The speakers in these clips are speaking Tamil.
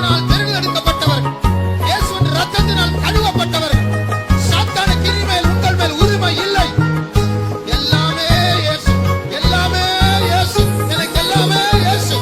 ரத்தத்தினால் தெரிந்தெடுக்கப்பட்டவர்கள், இயேசுவின் ரத்தத்தினால் கழுவப்பட்டவர்கள். சாத்தானுக்கு இனிமேல் உங்கள் மேல் உரிமை இல்லை. எல்லாமே இயேசு, எல்லாமே இயேசு, எனக்கு எல்லாமே இயேசு.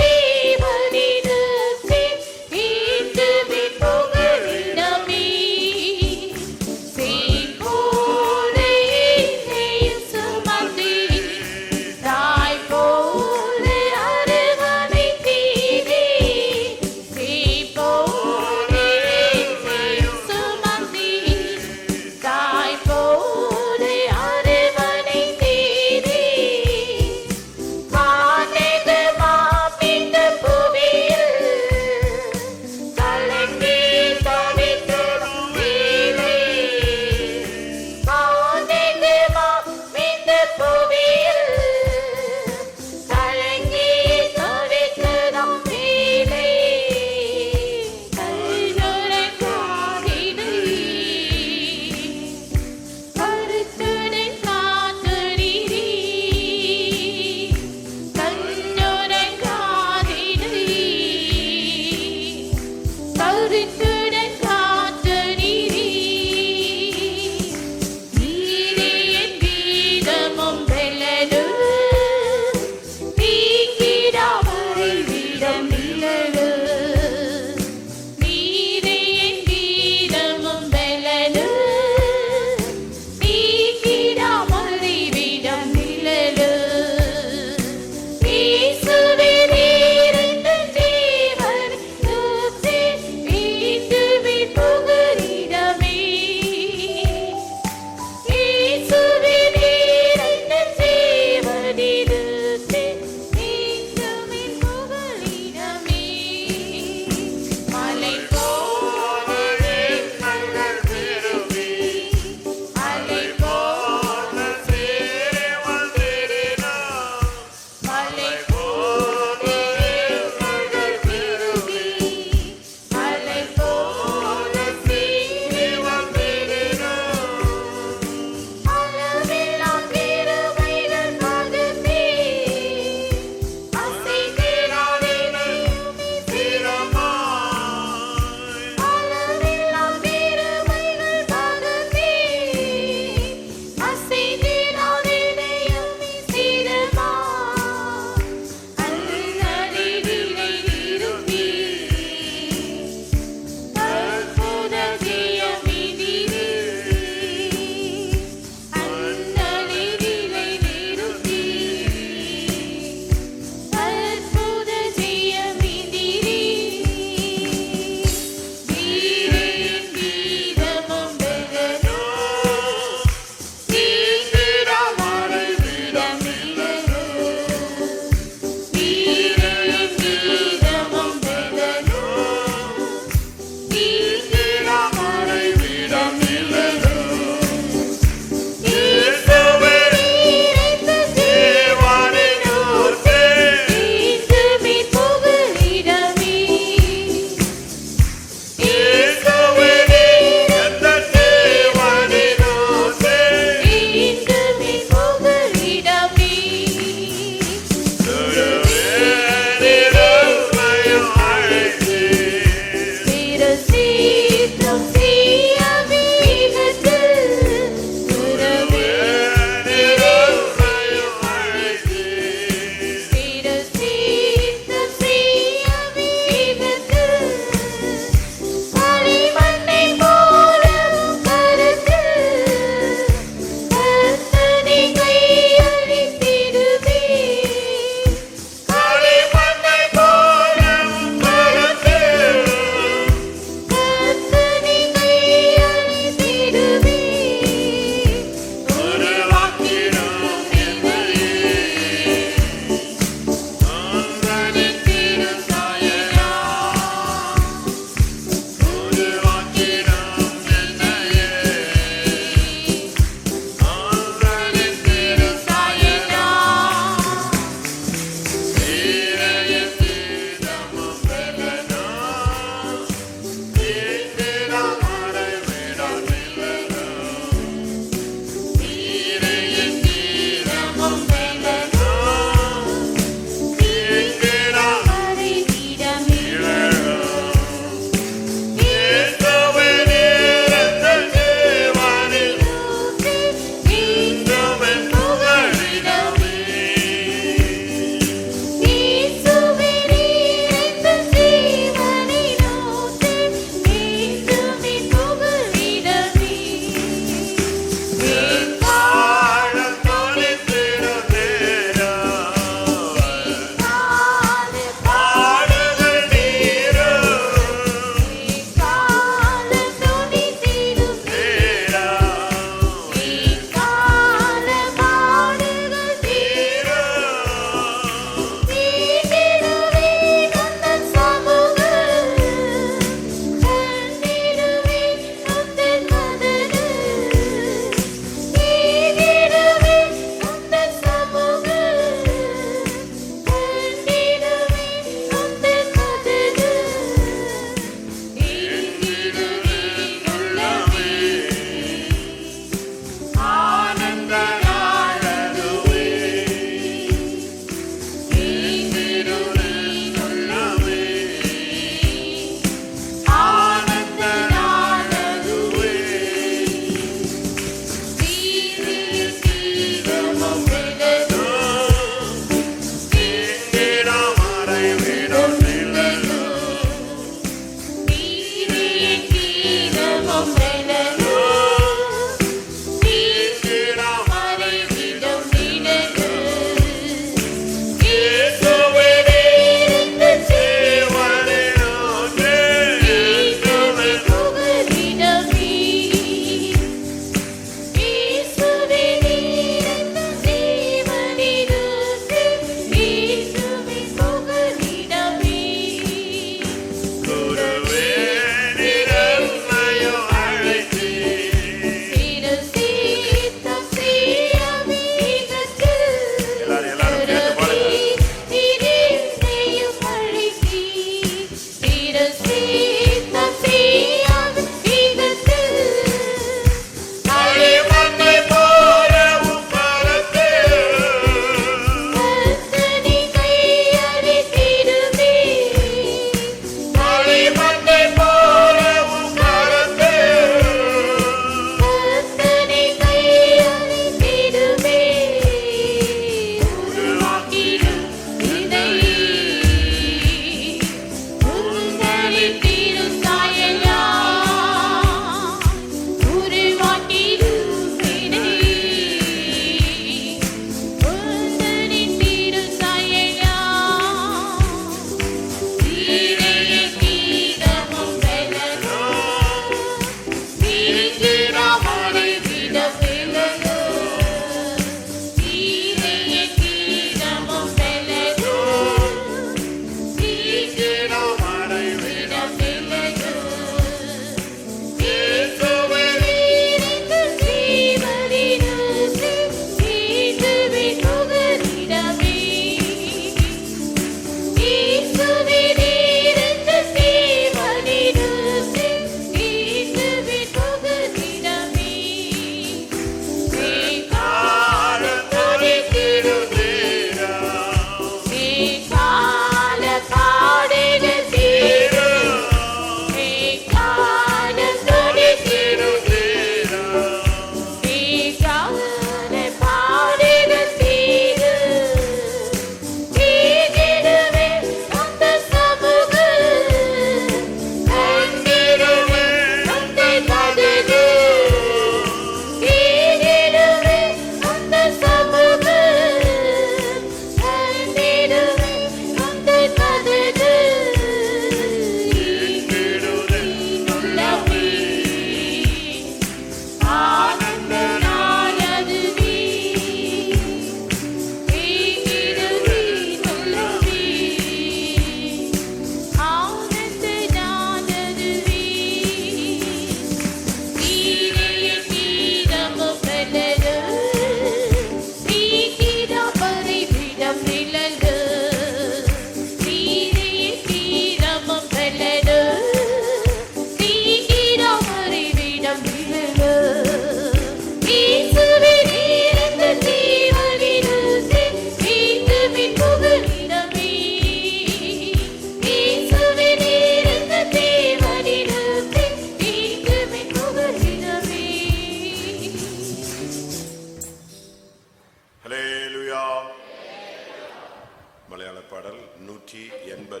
மலையாள பாடல் 180.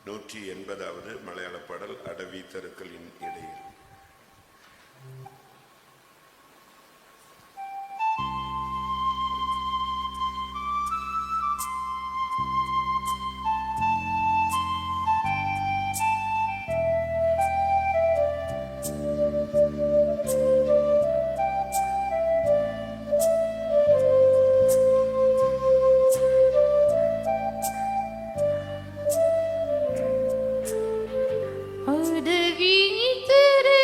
180வது மலையாள பாடல் அடவி தெருக்களின் இடையில். அடவி தெரு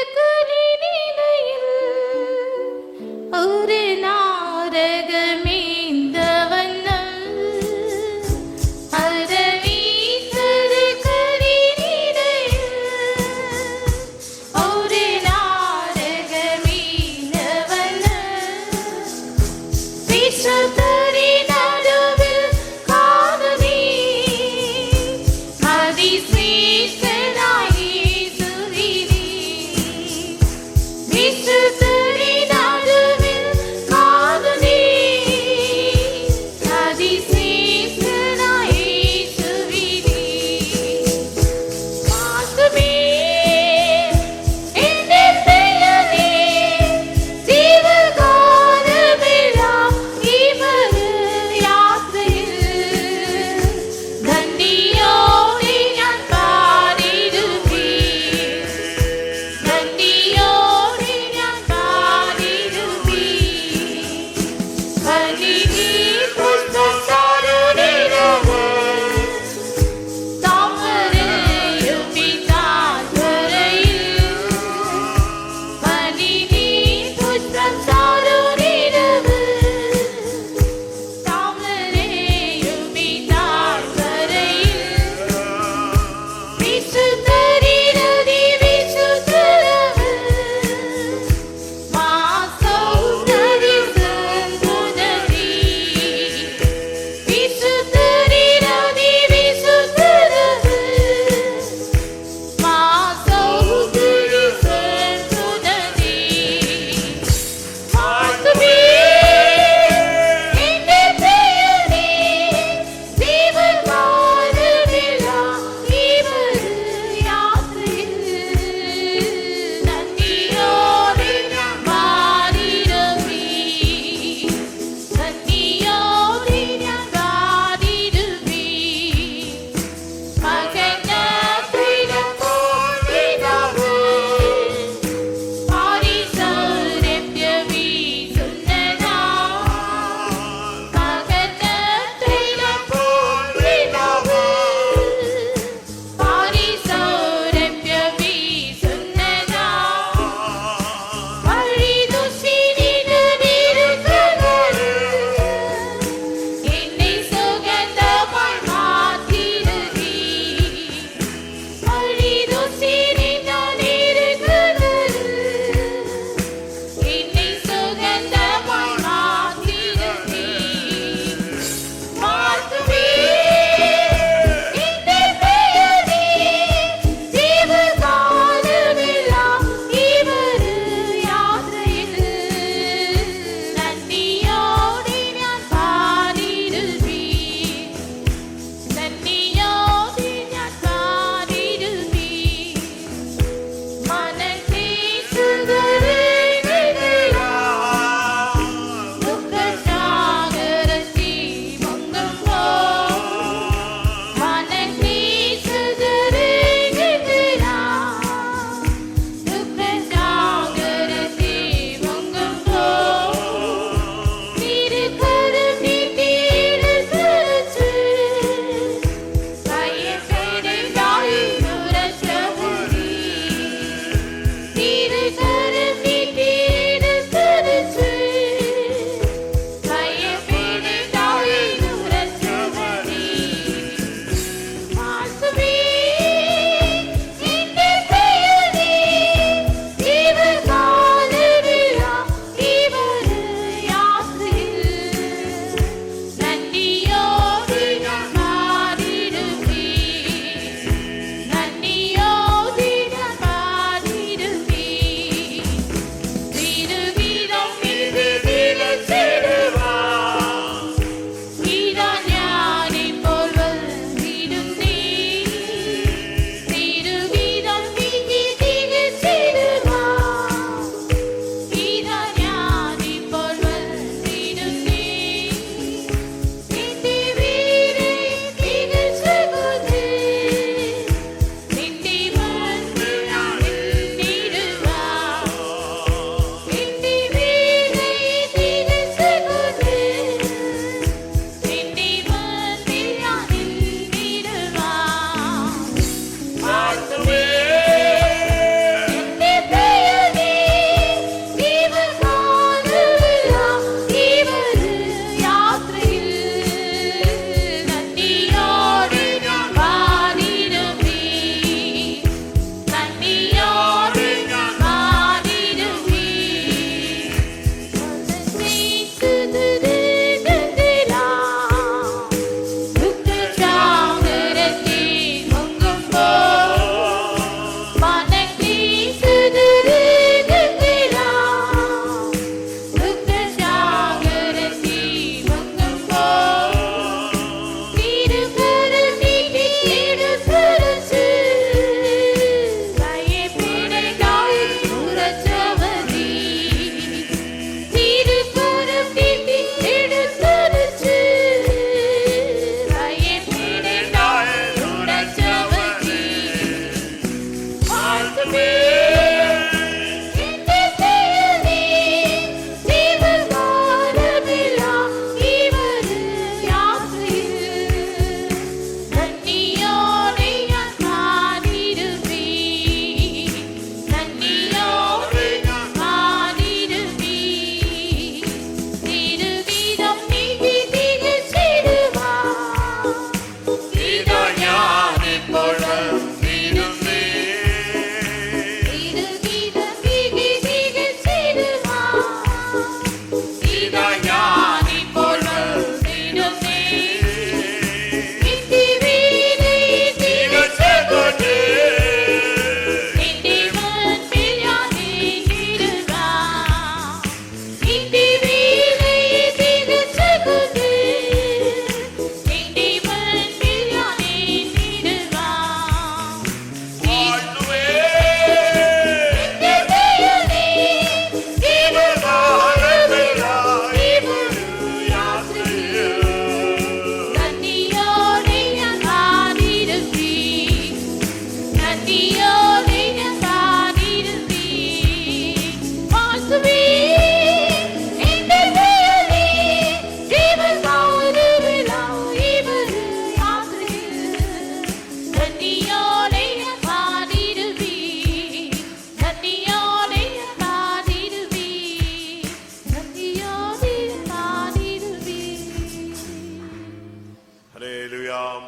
அல்லேலூயாம்.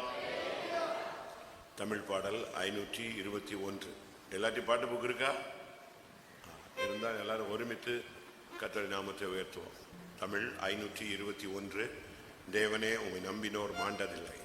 தமிழ் பாடல் 521. எல்லாத்தையும் பாட்டு புக் இருக்கா? இருந்தால் எல்லாரும் ஒருமித்து கர்த்தருடைய நாமத்தை உயர்த்துவோம். தமிழ் 521. தேவனே உம்மை நம்பினோர் மாண்டதில்லை.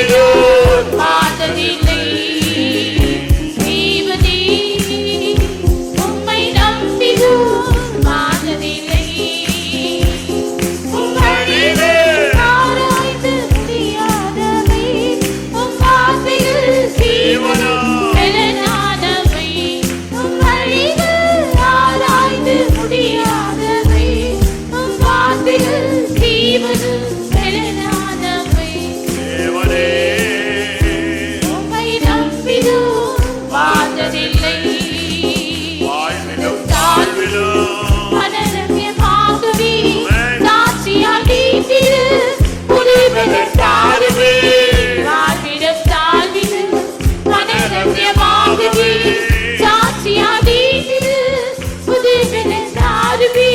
நம்பினோர் மாற்றதில்லை. தேவனே உம்மை நம்பினோர் மாற்றதில்லை. உம் வழிகள் ஆராய்ந்து முடியாதவை. உம் வார்த்தைகள் ஜீவனும் பலனானவை. உம் வழிகள் ஆராய்ந்து முடியாதவை. உம் வார்த்தைகள் ஜீவனும் பலனானவை. தேவனே உம்மை நம்பினோர் மாற்றதில்லை. வாழ்விலும் தாழ்விலும் மனரம்யமாகவே சாட்சியாய் நீத்திரு. புலிபெரும் தாழ்வே வாழ்விடம் தாழ்விடு. மனரம்யமாகவே சாட்சியாய் நீத்திரு. புலிபெரும் தாழ்வே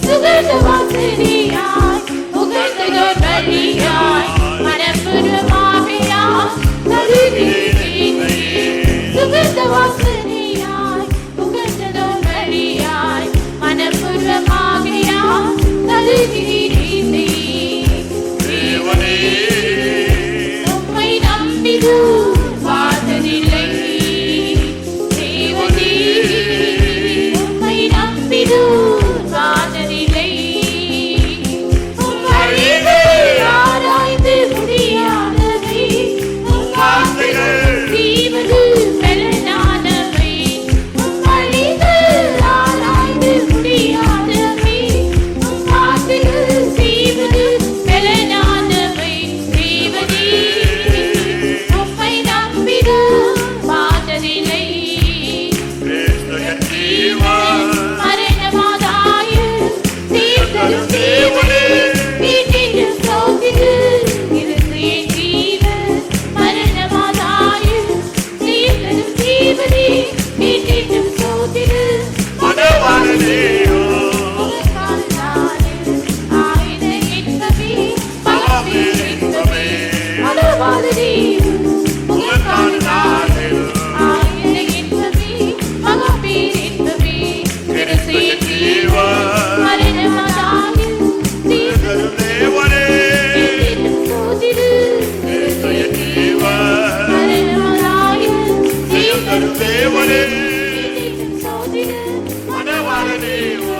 சுகந்த வாசனையாய் உகந்ததோர் வழியாய் மனப்பூர்வமாகையாய் தருகிறேன். சுகந்த வாசனையாய் உகந்ததோர் வழியாய் மனப்பூர்வமாகையாய் தருகிறேன். தேவனே உம்மை நம்பினோர் மாற்றதில்லை. தேவனே உம்மை நம்பினோர் மாற்றதில்லை. உம் வழிகள் ஆராய்ந்து முடியாதவை. உம் வார்த்தைகள் ஜீவனும் பலனானவை. உம் வழிகள் ஆராய்ந்து முடியாதவை. உம் வார்த்தைகள் ஜீவனும் பலனானவை. தேவனே உம்மை நம்பினோர் மாற்றதில்லை. கிறிஸ்துய ஜீவன் மரணமாதாய தீர்த்தரும் தேவனே வீட்டிலும் சோதிரு. கிறிஸ்துவின் ஜீவன் மரணமாதாய தீர்த்தரும் தேவனே வீட்டிலும் சோதிரு. மனவாளனேயோ ஆயின இன்பமே மகமே இன்பமே. மனவாளனே உமக்கான நாளில் ஆயின இன்பமே மகமே இன்பமே. கிறிஸ்துவின் ஜீவன் மரணமாதாய தீர்த்தரும் தேவனே வீட்டிலும் சோதிரு. கிறிஸ்துய ஜீவன் மரணமாதாய தரும் தேவனே வீட்டிலும் சோதிரு. மனவாளனேயோ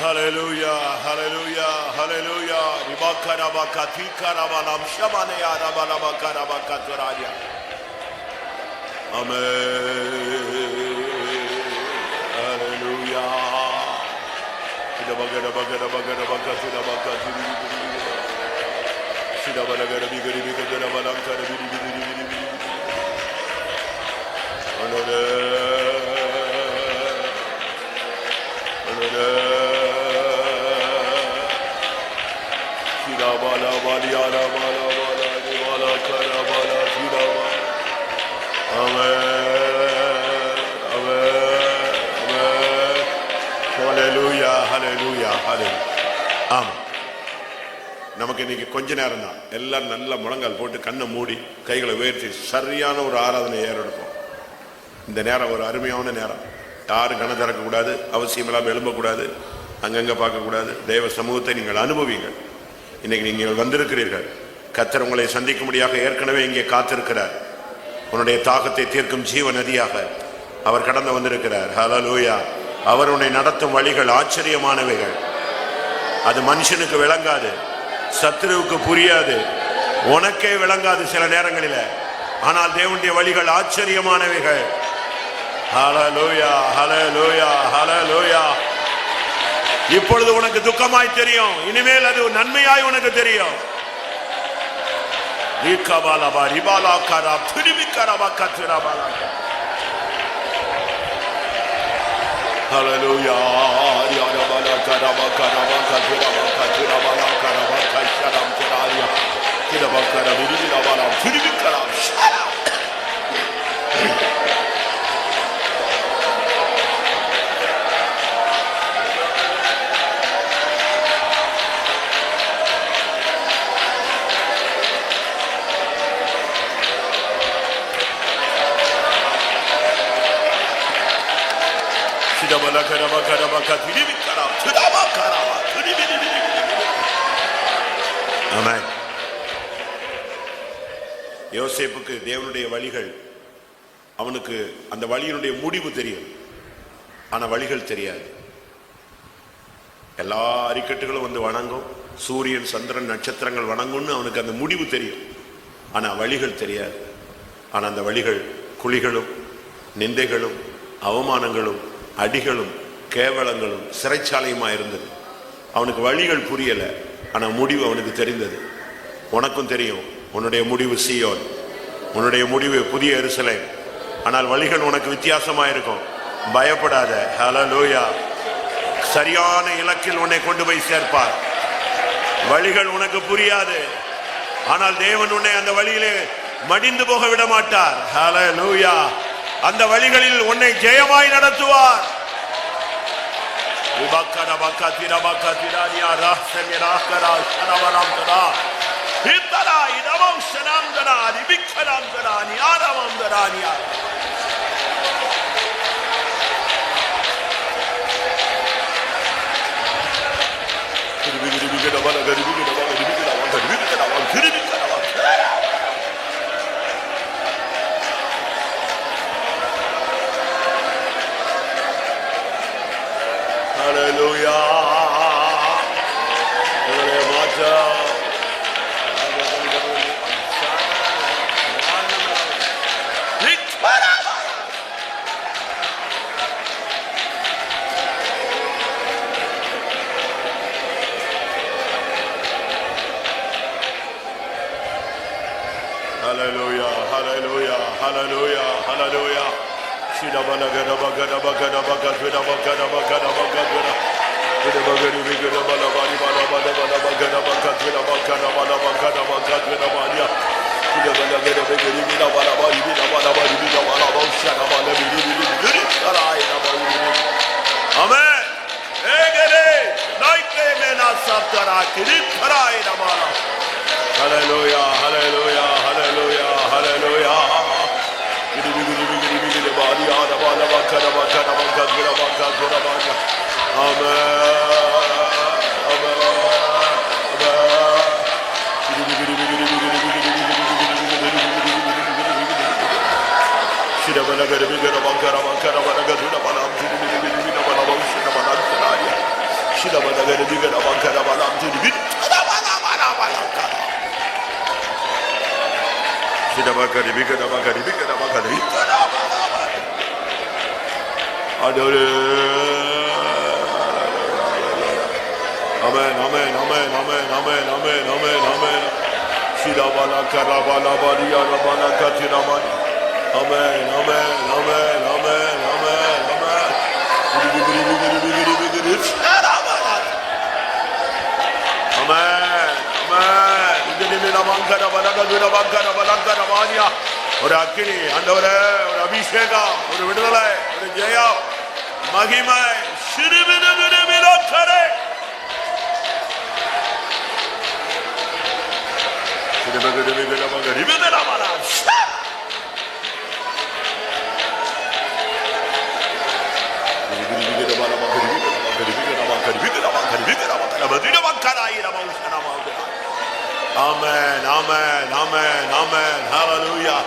Hallelujah, hallelujah, hallelujah. Ribakarabakatikaраbalam shabaneya rabalabakarabakaturaja. Amen. Hallelujah. நமக்கு இன்னைக்கு கொஞ்ச நேரம் தான். எல்லாரும் நல்ல முழங்கால் போட்டு கண்ணை மூடி கைகளை உயர்த்தி சரியான ஒரு ஆராதனை ஏறெடுப்போம். இந்த நேரம் ஒரு அருமையான நேரம். யாரும் கண்ணை திறக்கக்கூடாது, அவசியம் இல்லாமல் எழும்பக்கூடாது, அங்கங்கே பார்க்கக்கூடாது. தேவ சமூகத்தை நீங்கள் அனுபவிங்கள். இன்னைக்கு நீங்கள் வந்திருக்கிறீர்கள். கர்த்தர் உங்களை சந்திக்கும்படியாக ஏற்கனவே இங்கே காத்திருக்கிறார். உன்னுடைய தாகத்தை தீர்க்கும் ஜீவ நதியாக அவர் கடந்து வந்திருக்கிறார். ஹல்லேலூயா. அவர் உன்னை நடத்தும் வழிகள் ஆச்சரியமானவைகள். அது மனுஷனுக்கு விளங்காது, சத்துருவுக்கு புரியாது, உனக்கே விளங்காது சில நேரங்களில். ஆனால் தேவனுடைய வழிகள் ஆச்சரியமானவைகள். ஹல்லேலூயா, ஹல்லேலூயா, ஹல்லேலூயா. இப்பொழுது உனக்கு துக்கமாய் தெரியும், இனிமேல் அது நன்மையாய் உனக்கு தெரியும். Ikabalaba ribala karab türibi karaba katırabala. Hallelujah. Yarabala karaba karaba katıraba katırabala karaba kaşaram teraliya. Kiraba karabiri birabala türibi karab. Kirabala karaba karaba katırıbi karab. Tıraba karaba türibi birabala. Amen. யோசேப்புக்கு தேவனுடைய வழிகள், அவனுக்கு அந்த வழியினுடைய முடிவு தெரியும், ஆனா வழிகள் தெரியாது. எல்லா அரிக்கட்டுகளும் வந்து வணங்கும், சூரியன் சந்திரன் நட்சத்திரங்கள் வணங்கும்னு அவனுக்கு அந்த முடிவு தெரியும், ஆனா வழிகள் தெரியாது. ஆனா அந்த வழிகள் குழிகளும் நிந்தைகளும் அவமானங்களும் அடிகளும் கேவலங்களும் சிறைச்சாலையுமா இருந்தது. அவனுக்கு வழிகள் புரியல, ஆனா முடிவு அவனுக்கு தெரிந்தது. உனக்கும் தெரியும், உன்னுடைய முடிவு சீயோன், உன்னுடைய முடிவு புதிய எருசலேம், ஆனால் வழிகள் உனக்கு வித்தியாசமா இருக்கும். பயப்படாத. ஹல்லேலூயா. சரியான இலக்கில் உன்னை கொண்டு போய் சேர்ப்பார். வழிகள் உனக்கு புரியாது, ஆனால் தேவன் உன்னை அந்த வழியிலே மடிந்து போக விட மாட்டார். ஹல்லேலூயா. அந்த வழிகளில் உன்னை ஜெயமாய் நடத்துவார். Hallelujah. Hallelujah, hallelujah, hallelujah, hallelujah. Shida bala gada bagada bagada bagada bagada bagada bagada bagada. Shida bagada bagada bala bali bala bala bala bagada bagada bagada bala bagada bagada bala. Shida bala gada bagada bala bala bali bala bala bali bala bala shada bala bili bili bili. Sarai na bali. Amen. Egere naike mena saptara kiri sarai na bala. Hallelujah, hallelujah, hallelujah, hallelujah. Gidi gidi gidi gidi gidi bali ada bala bakara bakara bakara bakara bakara. Amen, amen, amen. Gidi gidi gidi gidi gidi gidi gidi gidi gidi gidi. Shida bala gadi bakara bakara bakara bakara bala gidi gidi gidi gidi bala bala shida bala kararia. Shida bala gadi bakara bakara bala gidi gidi bala bala bala. Shida bakari bikara bakari bikara bakari bikara bakari. Adore. Amen, amen, amen, amen, amen, amen, amen, amen. Shida bala kara bala bali ara bala katira bali. Amen, amen, amen, amen, amen, amen. Bigiri bigiri bigiri bigiri. Amen, amen. ஒரு அக்கினி ஆண்டவரே, ஒரு அபிஷேகம், ஒரு விடுதலை, ஒரு ஜெயம், மகிமை. Amen, amen, amen, amen, hallelujah.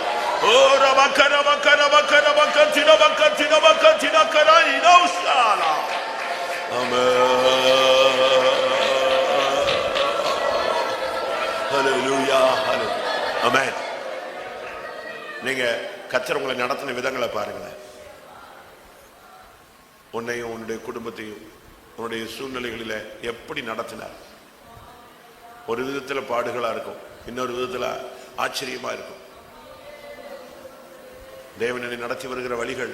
Oh, rabakara bakara bakara bakatina bakatina bakatina karai nausala. Amen. Hallelujah, hallelujah. Amen. நீங்க கர்த்தர் உங்களை நடத்தின விதங்களை பாருங்களேன். உன்னையும் உன்னுடைய குடும்பத்தையும் உன்னுடைய சூழ்நிலைகளில எப்படி நடத்தினார். ஒரு விதத்துல பாடுகளா இருக்கும், இன்னொரு விதத்துல ஆச்சரியமா இருக்கும். தேவனை நடத்தி வருகிற வழிகள்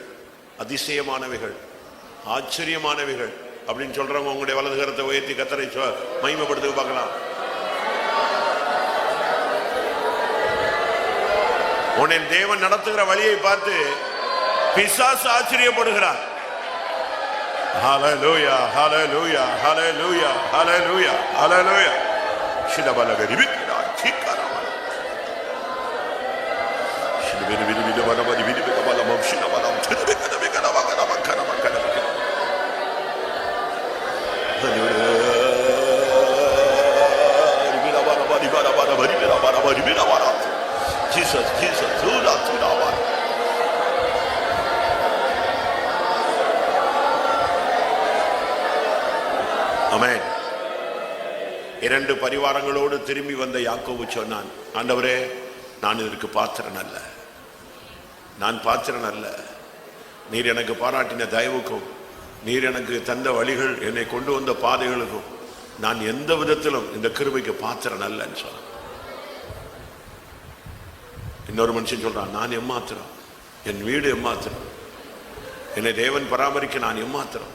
அதிசயமானவைகள், ஆச்சரியமானவைகள் அப்படின்னு சொல்றவங்க உங்களுடைய வலது கரத்தை உயர்த்தி கர்த்தரை மகிமைப்படுத்த பார்க்கலாம். உன்னை தேவன் நடத்துகிற வழியை பார்த்து பிசாசு ஆச்சரியப்படுகிறார். ஹல்லேலூயா, ஹல்லேலூயா, ஹல்லேலூயா, ஹல்லேலூயா, ஹல்லேலூயா. சிலபலகரிபிக்கிறா சீக்கரமா சிலபெரிபிரிபிரபலபரி விரிபிரபலமம் சிலபலம் சிலபெரிபிரபலமக்கரமக்கரமக்கரமக்கர. Jesus, Jesus, Zula, Zula. ஆமென். இரண்டு பரிவாரங்களோடு திரும்பி வந்த யாக்கோபு சொன்னான், ஆண்டவரே, நான் இதற்கு பாத்திரன் அல்ல, நான் பாத்திரன் அல்ல. நீர் எனக்கு பாராட்டின தயவுக்கும் நீர் எனக்கு தந்த வழிகள், என்னை கொண்டு வந்த பாதைகளுக்கும் நான் எந்த விதத்திலும் இந்த கிருபைக்கு பாத்திரன் அல்லன்னு சொன்னான். இன்னொரு மனுஷன் சொல்றான், நான் எம்மாத்திரம், என் வீடு எம்மாத்திரம், என்னை தேவன் பராமரிக்க நான் எம்மாத்திரம்.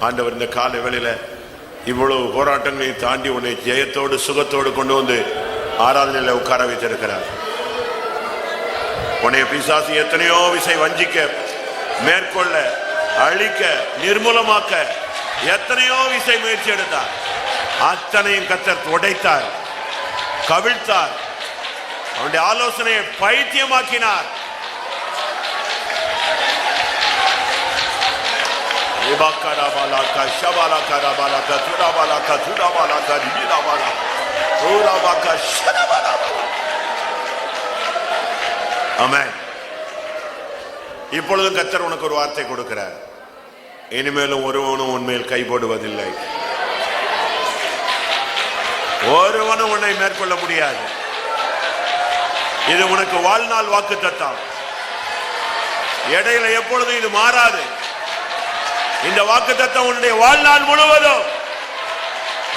ஆண்டவர் இந்த கால வேளையில இவ்வளவு போராட்டங்களை தாண்டி உன்னை ஜெயத்தோடு சுகத்தோடு கொண்டு வந்து ஆராதனையில உட்கார வைத்திருக்கிறார். உன்னை பிசாசு எத்தனையோ விசை வஞ்சிக்க, மேற்கொள்ள, அழிக்க, நிர்மூலமாக்க எத்தனையோ விசை முயற்சி எடுத்தார். அத்தனையும் கர்த்தர் உடைத்தார், கவிழ்த்தார். அவனுடைய ஆலோசனையை பைத்தியமாக்கினார். ஆமென். இப்பொழுதும் கர்த்தர் உனக்கு ஒரு வார்த்தை கொடுக்கிறார். இனிமேலும் ஒருவனும் உன்மேல் கை போடுவதில்லை, ஒருவனும் உன்னை மேற்கொள்ள முடியாது. இது உனக்கு வாழ்நாள் வாக்கு தத்தம். இடையில எப்பொழுதும் இது மாறாது. இந்த வாக்கு தத்தம் உன்னுடைய வாழ்நாள் முழுவதும்.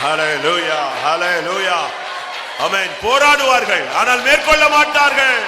ஹல்லேலூயா, ஹல்லேலூயா. ஆமென். போராடுவார்கள், ஆனால் மேற்கொள்ள மாட்டார்கள்.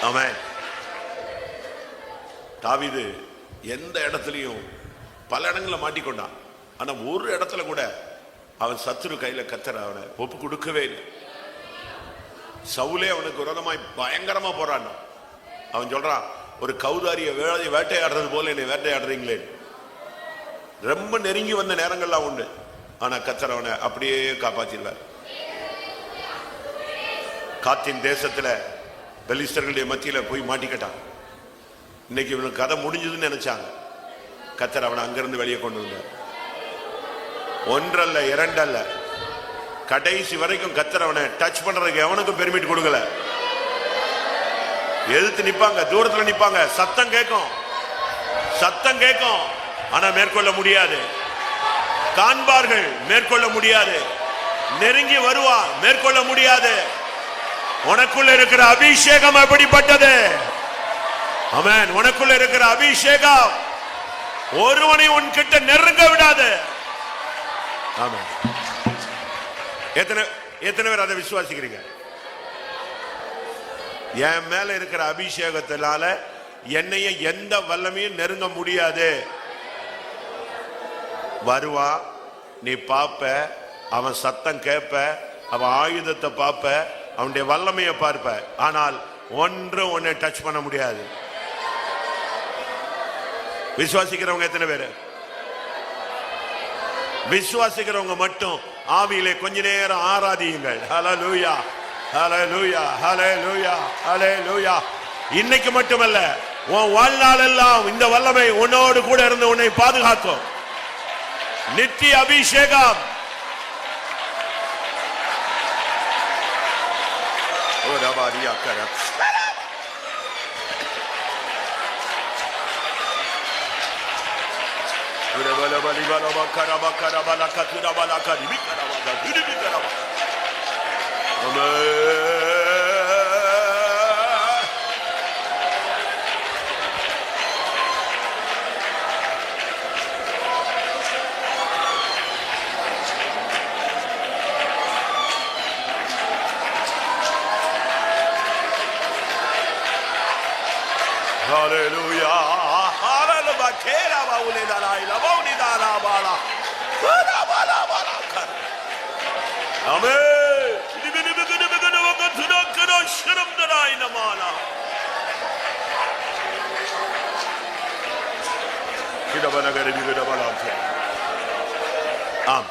ஆமென். தாவீது எந்த இடத்துலயும் பல இடங்கள்ல மாட்டிக்கொண்டான். ஆனா ஒரு இடத்துல கூட அவன் சத்துரு கையில கர்த்தர் அவனை ஒப்பு கொடுக்கவே இல்லை. சவுலே அவனுக்கு விரோதமாய் பயங்கரமா போராடினான். அவன் சொல்றான், ஒரு கௌதாரிய வேட்டையாடுறது போல என்னை வேட்டையாடுறீங்களே. ரொம்ப நெருங்கி வந்த நேரங்கள்லாம் உண்டு. ஆனா கர்த்தர் அவனை அப்படியே காப்பாற்றிடுவார். காத்தின் தேசத்துல பெலிஸ்தர்களுடைய மத்தியில போய் மாட்டிக்கிட்டான். இன்னைக்கு இவனுக்கு கதை முடிஞ்சதுன்னு நினைச்சாங்க. கர்த்தர் அவனை அங்கிருந்து வெளியே கொண்டு வந்தார். ஒன்றல்ல, இரண்டல்ல, கடைசி வரைக்கும் கர்த்தர் அவனை டச் பண்றதுக்கு எவனுக்கும் பெர்மிட் கொடுக்கல. எதிர்த்து நிப்பாங்க, தூரத்துல நிப்பாங்க, சத்தம் கேட்கும், சத்தம் கேட்கும், ஆனா மேற்கொள்ள முடியாது. காண்பார்கள், மேற்கொள்ள முடியாது. நெருங்கி வருவான், மேற்கொள்ள முடியாது. உனக்குள்ள இருக்கிற அபிஷேகம் எப்படிப்பட்டது? ஆமென். உனக்குள்ள இருக்கிற அபிஷேகம் ஒருவனை உன்கிட்ட நெருங்க விடாது. ஆமென். எத்தனை பேர் அதை விசுவாசிக்கிறீங்க? என் மேல இருக்கிற அபிஷேகத்தினால என்னைய எந்த வல்லமையும் நெருங்க முடியாது. வருவா, நீ பாப்ப, அவன் சத்தம் கேட்ப, அவன் ஆயுதத்தை பாப்ப, அவனுடைய வல்லமையை பார்ப்ப. ஆனால் ஒன்று உன்னை டச் பண்ண முடியாது. விசுவாசிக்கிறவங்க எத்தனை பேரு? விசுவாசிக்கிறவங்க மட்டும் ஆவியிலே கொஞ்ச நேரம் ஆராதியுங்கள். ஹல்லேலூயா, ஹல்லேலூயா, ஹல்லேலூயா, ஹல்லேலூயா. இன்னைக்கு மட்டுமல்ல, உன் வாழ்நாள் எல்லாம் இந்த வல்லமை உன்னோடு கூட இருந்து உன்னை பாதுகாக்கும். நித்திய அபிஷேகம். Hallelujah. Hallelujah. Kera ba ule dalai la ba uni dala bala. Kera bala bala kar. Amen. Dibini bigini bigini wakatuna kana shiram dalai na mala. Kida bana gari bigida bala. ஆம்.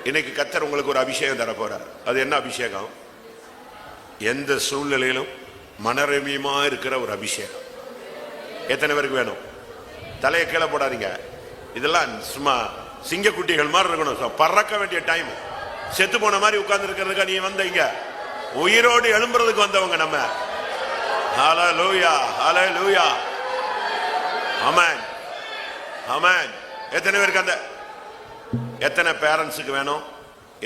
இன்னைக்கு கர்த்தர் உங்களுக்கு ஒரு அபிஷேகம் தர போறார். அது என்ன அபிஷேகம்? எந்த சூழ்நிலையிலும் மனரமியமா இருக்கிற ஒரு அபிஷேகம். எத்தனை பேருக்கு வேணும்? தலையை கீழே போடாதீங்க. இதெல்லாம் சும்மா சிங்கக்குட்டிகள் மாதிரி இருக்கணும். பறக்க வேண்டிய டைம். செத்து போன மாதிரி உட்கார்ந்து இருக்கிறதுக்கு நீ வந்தீங்க. உயிரோடு எழும்புறதுக்கு வந்தவங்க நம்ம. ஹல்லேலூயா, ஹல்லேலூயா. ஆமென், ஆமென். எத்தனை பேருக்கு அந்த எத்தனை பேரண்ட்ஸுக்கு வேணும்?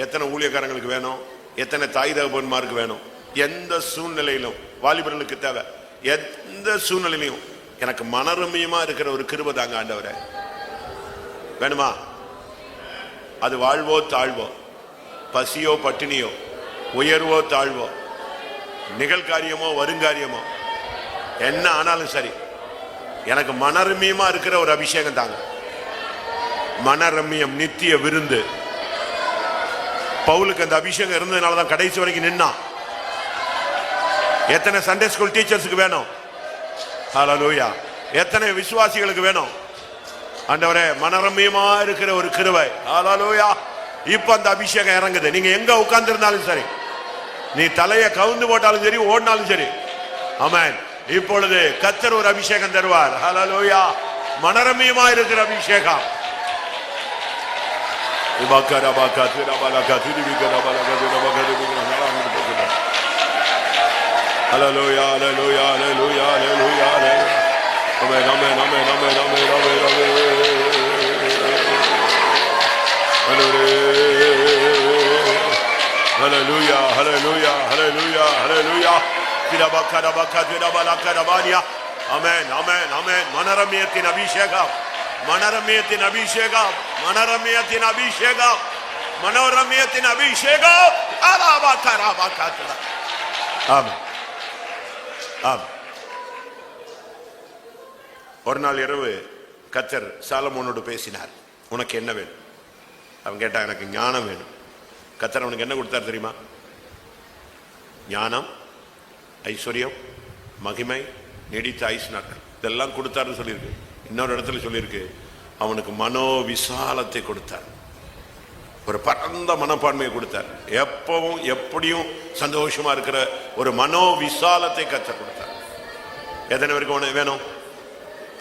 எத்தனை ஊழியக்காரங்களுக்கு வேணும்? எத்தனை தாய் தகப்பன்மாருக்கு வேணும்? எந்த சூழ்நிலையிலும் வாலிபர்களுக்கு தேவை. எந்த சூழ்நிலையிலும் எனக்கு மனரமியமா இருக்கிற ஒரு கிருபை தாங்க ஆண்டவரே. வேணுமா? அது வாழ்வோ தாழ்வோ, பசியோ பட்டினியோ, உயர்வோ தாழ்வோ, நிகழ்காரியமோ வருங்காரியமோ, என்ன ஆனாலும் சரி, எனக்கு மனரமியமா இருக்கிற ஒரு அபிஷேகம் தாங்க. மனரமியம், நித்திய விருந்து. பவுலுக்கு அந்த அபிஷேகம் இருந்ததுனாலதான் கடைசி வரைக்கும் நின்னான். எத்தனை சண்டே ஸ்கூல் டீச்சர்ஸுக்கு வேணும்? ஹல்லேலூயா. எத்தனை விசுவாசிகளுக்கு வேணும்? ஆண்டவரே, மனரமியமா இருக்கிற ஒரு கிருபை. ஹல்லேலூயா. இப்ப அந்த அபிஷேகம் இறங்குது. நீங்க எங்க உட்கார்ந்து இருந்தாலும் சரி, நீ தலையை கவுந்து போட்டாலும் சரி, ஓடினாலும் சரி. ஆமென். இப்பொழுது கர்த்தர் ஒரு அபிஷேகம் தருவார். ஹல்லேலூயா. மனரமியமா இருக்கிற அபிஷேகம். Hallelujah, hallelujah, hallelujah, hallelujah, hallelujah. Amen, amen, amen, amen, amen, amen, amen. Hallelujah, hallelujah, hallelujah, hallelujah. Amen, amen, amen. மனரமியத்தின் அபிஷேகம், மனரமியத்தின் அபிஷேகம், மனரமியத்தின் அபிஷேகம், மனோரமியத்தின் அபிஷேகம். ஆமென். ஒரு நாள் இரவு கர்த்தர் சாலமோனோடு பேசினார். உனக்கு என்ன வேணும்? அவன் கேட்டான், எனக்கு ஞானம் வேணும். கர்த்தர் அவனுக்கு என்ன கொடுத்தார் தெரியுமா? ஞானம், ஐஸ்வர்யம், மகிமை, நீடித்த ஆயுசு நாட்கள், இதெல்லாம் கொடுத்தாருன்னு சொல்லியிருக்கு. இன்னொரு இடத்துல சொல்லியிருக்கு, அவனுக்கு மனோ விசாலத்தை கொடுத்தார். ஒரு பரந்த மனப்பான்மையை கொடுத்தார். எப்பவும் எப்படியும் சந்தோஷமா இருக்கிற ஒரு மனோ விசாலத்தை கர்த்தர் கொடுத்தார். எத்தனை பேருக்கு உனக்கு வேணும்?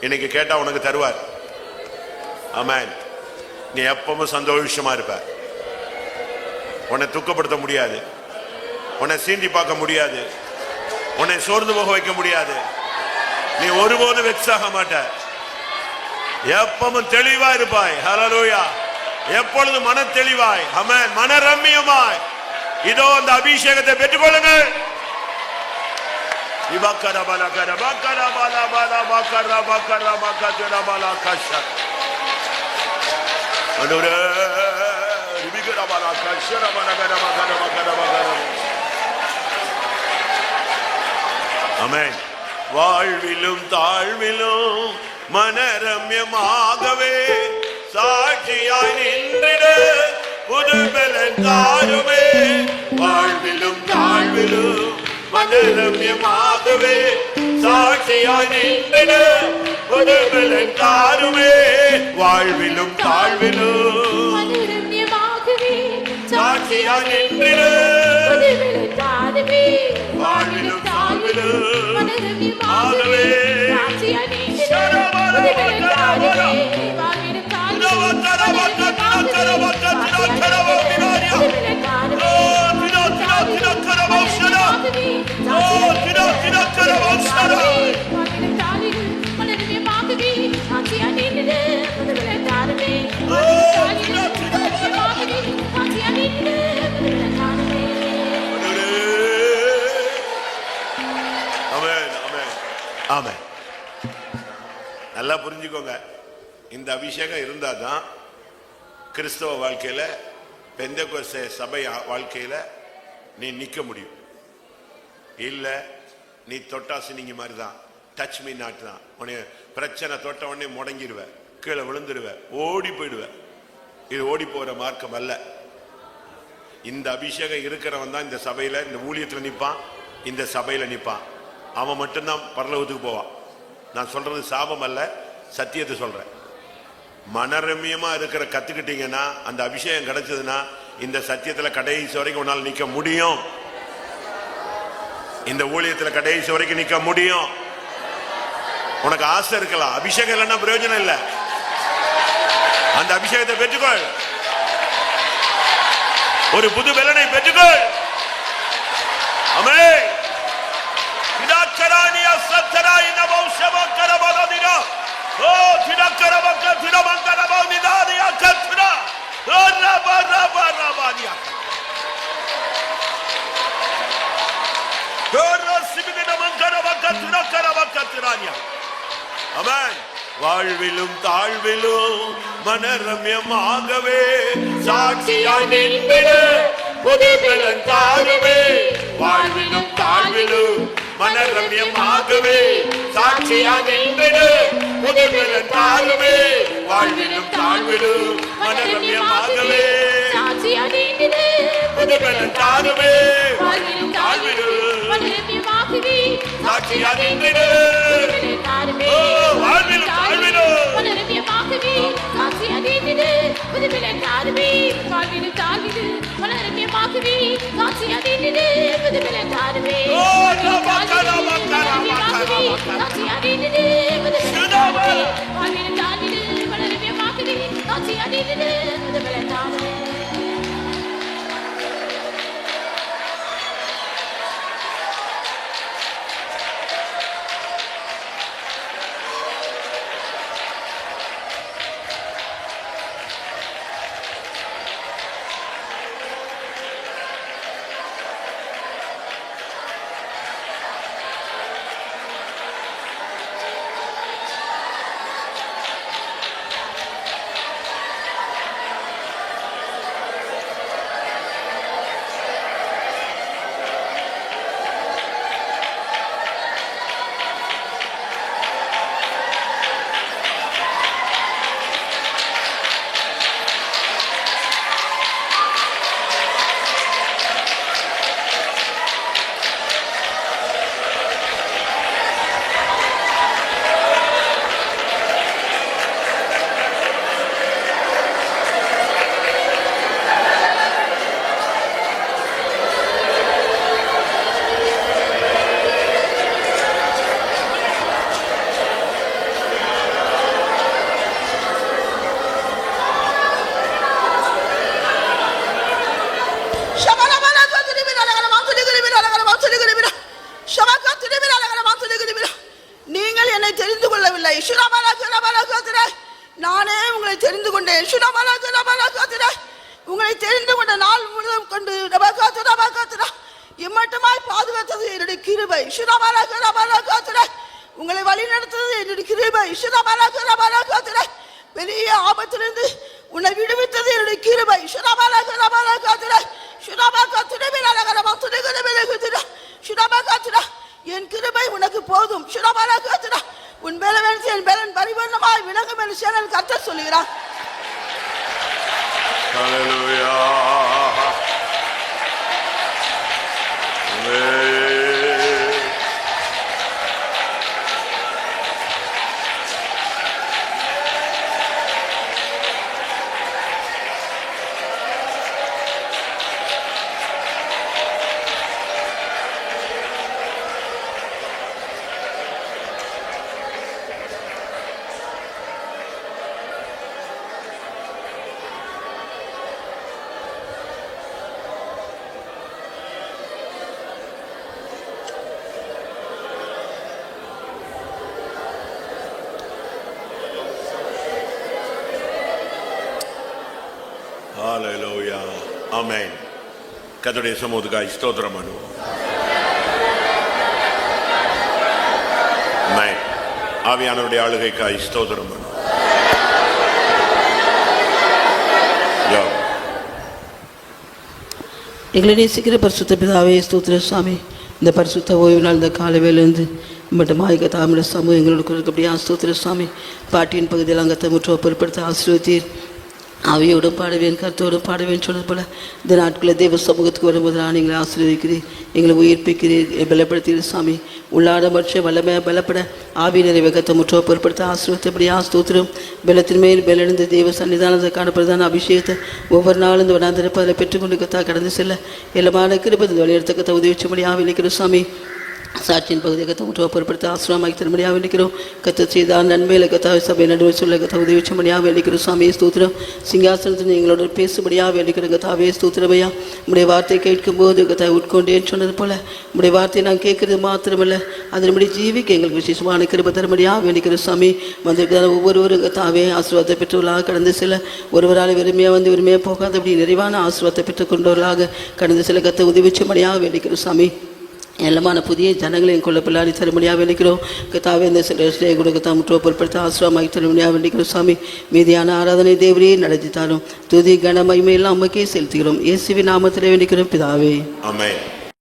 இன்னைக்கு கேட்டா உனக்கு தருவார். ஆமென். நீ எப்பவும் சந்தோஷமா இருப்ப. உன்னை துக்கப்படுத்த முடியாது, உன்னை சீண்டி பார்க்க முடியாது, உன்னை சோர்ந்து போக வைக்க முடியாது. நீ ஒருபோது வெக்ஸாக மாட்ட. எப்பவும் தெளிவா இருப்பாய். ஹல்லேலூயா. எப்பொழுது மன தெளிவாய். ஆமென். மனரம்மியமாய். இதோ அந்த அபிஷேகத்தை பெற்றுக்கொள்ளுங்கள். ஆமென். வாழ்விலும் தாழ்விலும் மனரம்யமாகவே சாட்சியாய் நின்றிட புதுபலன் தாருமே. வாழ்விலும் தாழ்விலும் மனரம்யமாகவே சாட்சியாய் நின்றிட புதுபலன் தாருமே. வாழ்விலும் தாழ்விலும் மனரம்யமாகவே சாட்சியாய் நின்றிட புதுபலன் தாருமே. வாழ்விலும் தாழ்விலும் ஆமென். நல்லா புரிஞ்சுக்கோங்க, இந்த அபிஷேகம் இருந்தாதான் கிறிஸ்தவ வாழ்க்கையில, பெந்தெகோஸ்தே சபை வாழ்க்கையில நீ நிக்க முடியும். இல்ல நீ தொட்டாசு நீங்க மாதிரி தான், டச் மீ நாட் தான். உன்னை பிரச்சனை தொட்ட உடனே முடங்கிடுவ, கீழே விழுந்துடுவ, ஓடி போயிடுவ. இது ஓடி போற மார்க்கம் அல்ல. இந்த அபிஷேகம் இருக்கிறவன் தான் இந்த சபையில, இந்த ஊழியத்துல நிப்பான், இந்த சபையில நிப்பான். அவன் மட்டும்தான் பரலோகத்துக்கு போவான். நான் சொல்றது சாபம் அல்ல, சத்தியத்தை சொல்றேன். மனரம்யமா இருக்கிற கத்துக்கிட்டீங்கன்னா, அந்த அபிஷேகம் கிடைச்சதுன்னா, இந்த சத்தியத்துல கடைசி வரைக்கும் உன்னால் நிக்க முடியும். இந்த ஊழியத்துல கடைசி வரைக்கும் நிக்க முடியும். உனக்கு ஆசை இருக்கலாம், அபிஷேகம் இல்லைன்னா பிரயோஜனம் இல்லை. அந்த அபிஷேகத்தை பெற்றுக்கொள், ஒரு புது பலனை பெற்றுக்கொள். ஆமென். திடக்கரானியா சத்தராயினா பௌஷவக்கரபததினா ஓ திடக்கரபக்க திடமங்கரபதிதானியா கத்ரா ஓ ரபரபரபானியா ஓ சிபிதிடமங்கரபக்க திடக்கரபக்க திரானியா. ஆமென். வாழ்விலும் தாழ்விலும் மனரம்யமாகவே சாட்சியாய் நின்றிடு, புது பலன் தாருமே. வாழ்விலும் தாழ்விலும் மனரம்யமாகவே சாட்சியாய் நின்றிடு, புது பலன் தாருமே. வாழ்விலும் தாழ்விலும் மனரம்யமாகவே சாட்சியாய் நின்றிடு, புது பலன் தாருமே. வாழ்விலும் தாழ்விலும் மனரம்யமாகவே சாட்சியாய் நின்றிடு, தாருமே. வாழ்விலும் தாழ்விலும் மனரம்யமாகவே சாட்சியாய் நின்றிடு, புது பலன் தாருமே. வாழ்விலும் தாழ்விலும் மனரம்யமாகவே சாட்சியாய் நின்றிடு, புது பலன் தாருமே. நீங்கள் என்னை தெரிந்து கொள்ளவில்லை, நானே உங்களை தெரிந்து கொண்டேன். உங்களை தெரிந்து கொண்ட நாள் முழுவதும் கொண்டு இம்மட்டுமாய் பாதுகாத்தது என்னுடைய கிருபை. உங்களை வழி நடத்தது என்னுடைய கிருபை. பெரிய ஆபத்திலிருந்து உன்னை விடுவித்தது என்னுடைய கிருபை. என் கிருபை உனக்கு போதும். உன் பலன் என் பலன் பரிபூர்ணமாய் விளங்கும் என்று சேனல் கர்த்தர் சொல்லுகிறார். ஹல்லேலூயா. ஆமென். ஹல்லேலூயா. ஆமென். கர்த்தருடைய சமூகத்துக்காய் ஸ்தோத்திரம் பண்ணுவோம். ஆவியானவருடைய ஆளுகைக்காய் ஸ்தோத்திரம் பண்ணு. ஜெபம். எங்களை நேசிக்கிற பரிசுத்த பிதாவே ஸ்தோத்திர சுவாமி, இந்த பரிசுத்த ஓய்வு நாள் இந்த காலை வேலையிலிருந்து மட்டும் மாய்க்க தாமிர சமூகம் எங்களுக்கு அப்படியே ஸ்தோத்திர சுவாமி. பாட்டியின் பகுதியில் அங்கத்தை முற்றுவ பொருட்படுத்த ஆசீர்வதித்தீர். அவையோடும் பாடுவேன், கருத்தோடும் பாடுவேன் சொன்னது போல இந்த நாட்களில் தேவ சமூகத்துக்கு வரும்போது நான் எங்களை ஆசீர்வதிக்கிறேன், எங்களை உயிர்ப்பிக்கிறீர், பலப்படுத்தீர் சாமி. உள்ளாட மற்ற வல்லமை பலப்பட ஆவியினரை வேகத்தை முற்றுவ பொருட்படுத்த ஆசீர்வதித்தபடியா ஸ்தோத்திரம். பலத்தின் மேல் பலனிந்த தேவ சன்னிதானத்தை காணப்படுதான அபிஷேகத்தை ஒவ்வொரு நாளும் இந்த வனாந்திரப்ப அதில் பெற்றுக்கொண்டு கத்தா கடந்து செல்ல எல்லாமான கிருபதி வழியெடுத்த உதவி வச்சும்படி ஆவிலிக்கிறோம் சாமி. சாட்சியின் பகுதியை கத்த முற்றுவ பொருட்படுத்த ஆசிரமாக்கி தரும்படியாக வேண்டிக்கிறோம். கத்த செய்தால் நன்மையில கத்தாவை சபை நடுவில் சொல்ல கத்த உதவி வச்சும்படியாக வேண்டிக்கிறோம் சாமியை ஸ்தோத்திரம். சிங்காசனத்தில் எங்களோட பேசும்படியாக வேண்டிக்கிறோம் கத்தாவே ஸ்தோத்திரமையா. உடைய வார்த்தை கேட்கும்போது கத்தாவை உட்கொண்டேன்னு சொன்னது போல உடைய வார்த்தையை நான் கேட்கறது மாத்திரமல்ல அதன்படி ஜீவிக்க எங்களுக்கு விசேஷமான கிருபை தரும்படியாக வேண்டிக்கிறோம் சாமி. வந்திருக்கிற ஒவ்வொருவரும் கத்தாவே ஆசீர்வாதத்தை பெற்றவர்களாக கடந்து செல்ல, ஒருவரால் வெறுமையாக வந்து வெறுமையாக போகாத அப்படி நிறைவான ஆசீர்வாதத்தை பெற்றுக்கொண்டவர்களாக கடந்து செல்ல கத்த உதவி வச்சும்படியாக வேண்டிக்கிறோம் சாமி. எல்லாமான புதிய ஜனங்களையும் கொள்ள பிள்ளாடி தருமணியாக வேண்டிக்கிறோம் கத்தாவே. இந்த சில கொடுக்க முற்றுவ பொருட்படுத்த ஆசிரமாகி தருமணியாக வேண்டிக்கிறோம் சாமி. மீதியான ஆராதனை தேவரையே நடத்தி தாரும். துதி கன மகிமையெல்லாம் அம்மக்கே செலுத்துகிறோம். இயேசுவின் நாமத்திலே வேண்டிக்கிறோம் பிதாவே. ஆமென்.